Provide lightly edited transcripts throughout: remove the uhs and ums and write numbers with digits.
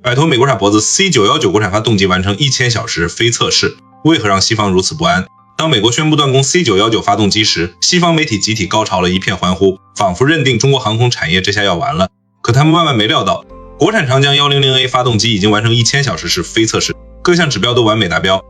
摆脱美国傻脖子 C919 国产发动机完成1000小时非测试，为何让西方如此不安？当美国宣布断供 C919 发动机时，西方媒体集体高潮了，一片欢呼，仿佛认定中国航空产业这下要完了。可他们万万没料到，国产长江 100A 发动机已经完成1000小时非测试，各项指标都完美达标。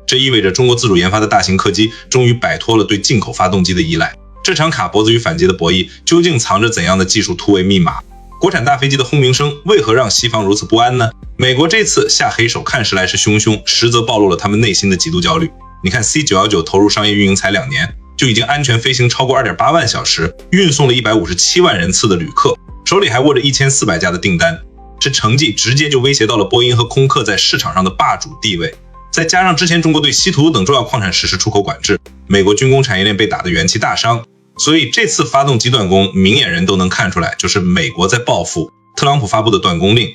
这意味着中国自主研发的大型客机终于摆脱了对进口发动机的依赖。这场卡脖子与反击的博弈究竟藏着怎样的技术突围密码？国产大飞机的轰鸣声为何让西方如此不安呢？美国这次下黑手看时来是汹汹，实则暴露了他们内心的极度焦虑。你看 C919 投入商业运营才2年，就已经安全飞行超过 2.8 万小时，运送了157万人次的旅客，手里还握着1400架的订单。这成绩直接就威胁到了波音和空客在市场上的霸主地位。再加上之前中国对稀土等重要矿产实施出口管制，美国军工产业链被打得元气大伤，所以这次发动机断供，明眼人都能看出来，就是美国在报复特朗普发布的断供令。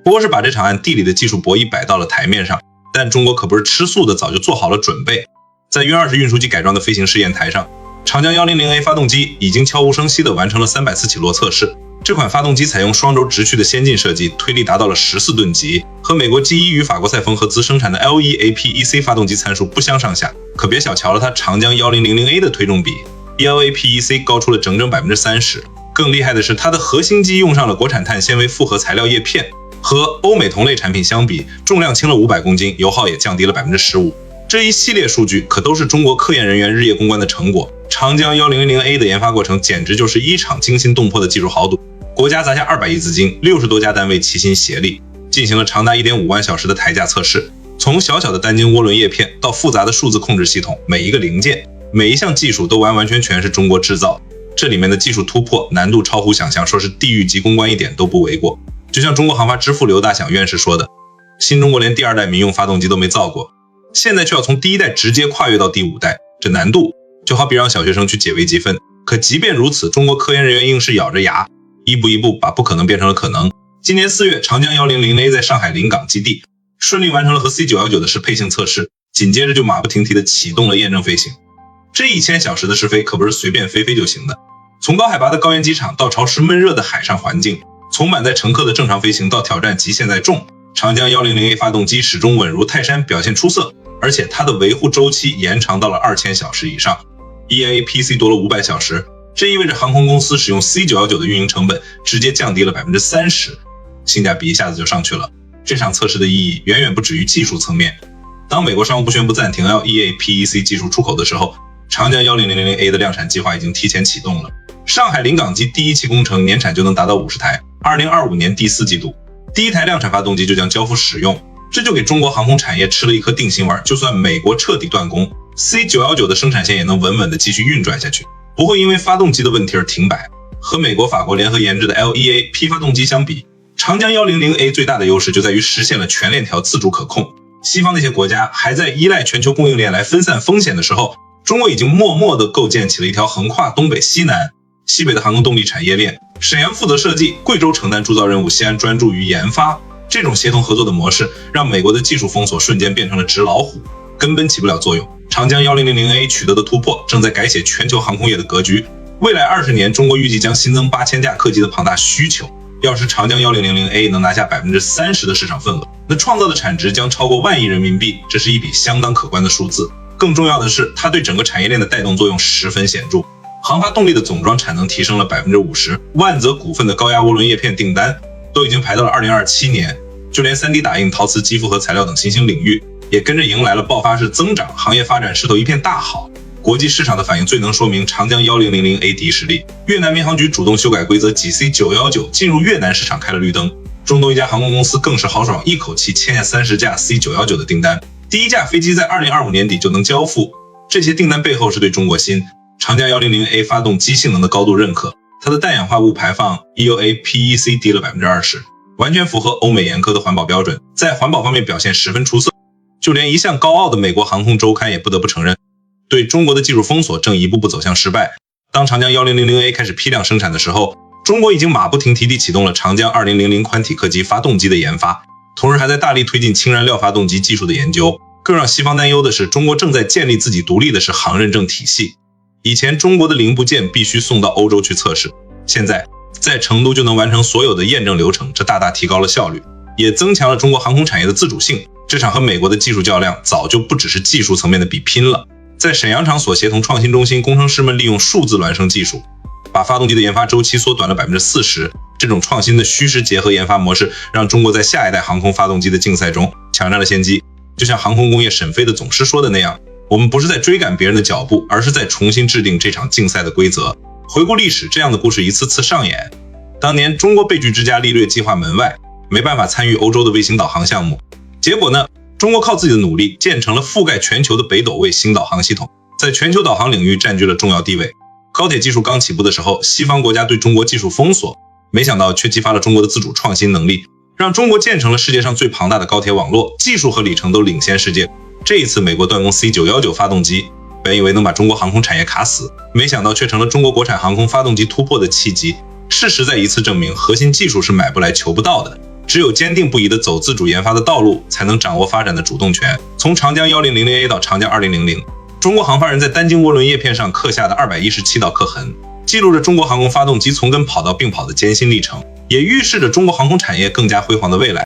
不过是把这场暗地里的技术博弈摆到了台面上，但中国可不是吃素的，早就做好了准备。在运20运输机改装的飞行试验台上，长江 100A 发动机已经悄无声息地完成了300次起落测试。这款发动机采用双轴直驱的先进设计，推力达到了14吨级，和美国 G1 与法国赛峰合资生产的 LEAPEC 发动机参数不相上下。可别小瞧了它长江 1000A 的推重比，比 LEAPEC 高出了整整 30%。更厉害的是，它的核心机用上了国产碳纤维复合材料叶片，和欧美同类产品相比，重量轻了500公斤，油耗也降低了 15%。这一系列数据可都是中国科研人员日夜攻关的成果。长江 1000A 的研发过程简直就是一场惊心动魄的技术豪赌。国家砸下200亿资金，60多家单位齐心协力，进行了长达 1.5 万小时的台架测试。从小小的单晶涡轮叶片到复杂的数字控制系统，每一个零件，每一项技术都完完全全是中国制造。这里面的技术突破难度超乎想象，说是地狱级攻关一点都不为过。就像中国航发之父刘大享院士说的，新中国连第2代民用发动机都没造过，现在却要从第1代直接跨越到第5代，这难度就好比让小学生去解微积分。可即便如此，中国科研人员硬是咬着牙，一步一步把不可能变成了可能。今年4月，长江 100A 在上海临港基地顺利完成了和 C919 的适配性测试，紧接着就马不停蹄地启动了验证飞行。这1000小时的试飞可不是随便飞飞就行的，从高海拔的高原机场到潮湿闷热的海上环境，从满载乘客的正常飞行到挑战极限载重，长江 100A 发动机始终稳如泰山，表现出色，而且它的维护周期延长到了2000小时以上， EAPC 多了500小时。这意味着航空公司使用 C919 的运营成本直接降低了 30%， 性价比一下子就上去了。这场测试的意义远远不止于技术层面。当美国商务部宣布暂停 LEAPEC 技术出口的时候，长江 100A 的量产计划已经提前启动了。上海临港机第1期工程年产就能达到50台，2025年第4季度第1台量产发动机就将交付使用，这就给中国航空产业吃了一颗定心丸。就算美国彻底断供， C919 的生产线也能稳稳地继续运转下去，不会因为发动机的问题而停摆。和美国、法国联合研制的 LEAP 发动机相比，长江 100A 最大的优势就在于实现了全链条自主可控。西方那些国家还在依赖全球供应链来分散风险的时候，中国已经默默地构建起了一条横跨东北、西南、西北的航空动力产业链。沈阳负责设计，贵州承担铸造任务，西安专注于研发。这种协同合作的模式让美国的技术封锁瞬间变成了纸老虎，根本起不了作用。长江 100A 取得的突破正在改写全球航空业的格局。未来20年，中国预计将新增8000架客机的庞大需求。要是长江 100A 能拿下 30% 的市场份额，那创造的产值将超过1万亿人民币，这是一笔相当可观的数字。更重要的是，它对整个产业链的带动作用十分显著。航发动力的总装产能提升了 50%， 万泽股份的高压涡轮叶片订单都已经排到了2027年，就连 3D 打印、陶瓷、机复合材料等新兴领域也跟着迎来了爆发式增长，行业发展势头一片大好。国际市场的反应最能说明长江 1000A 敌实力。越南民航局主动修改规则，挤 C919 进入越南市场开了绿灯。中东一家航空公司更是豪爽，一口气签下30架 C919 的订单，第1架飞机在2025年底就能交付。这些订单背后是对中国新长江 100A 发动机性能的高度认可，它的氮氧化物排放 EOA-PEC 低了 20%， 完全符合欧美严苛的环保标准，在环保方面表现十分出色。就连一向高傲的美国航空周刊也不得不承认，对中国的技术封锁正一步步走向失败。当长江 1000A 开始批量生产的时候，中国已经马不停蹄地启动了长江2000宽体客机发动机的研发，同时还在大力推进氢燃料发动机技术的研究。更让西方担忧的是，中国正在建立自己独立的是航认证体系。以前中国的零部件必须送到欧洲去测试，现在在成都就能完成所有的验证流程，这大大提高了效率。也增强了中国航空产业的自主性。这场和美国的技术较量早就不只是技术层面的比拼了。在沈阳场所协同创新中心，工程师们利用数字孪生技术，把发动机的研发周期缩短了 40%。这种创新的虚实结合研发模式，让中国在下一代航空发动机的竞赛中抢占了先机。就像航空工业审飞的总师说的那样，我们不是在追赶别人的脚步，而是在重新制定这场竞赛的规则。回顾历史，这样的故事一次次上演。当年中国被拒之家力略计划门外，没办法参与欧洲的卫星导航项目。结果呢，中国靠自己的努力建成了覆盖全球的北斗卫星导航系统，在全球导航领域占据了重要地位。高铁技术刚起步的时候，西方国家对中国技术封锁，没想到却激发了中国的自主创新能力，让中国建成了世界上最庞大的高铁网络，技术和里程都领先世界。这一次美国断供 C919 发动机，本以为能把中国航空产业卡死，没想到却成了中国国产航空发动机突破的契机。事实再一次证明，核心技术是买不来求不到的，只有坚定不移地走自主研发的道路，才能掌握发展的主动权。从长江1000A 到长江2000，中国航发人在单晶涡轮叶片上刻下的217道刻痕，记录着中国航空发动机从根跑到并跑的艰辛历程，也预示着中国航空产业更加辉煌的未来。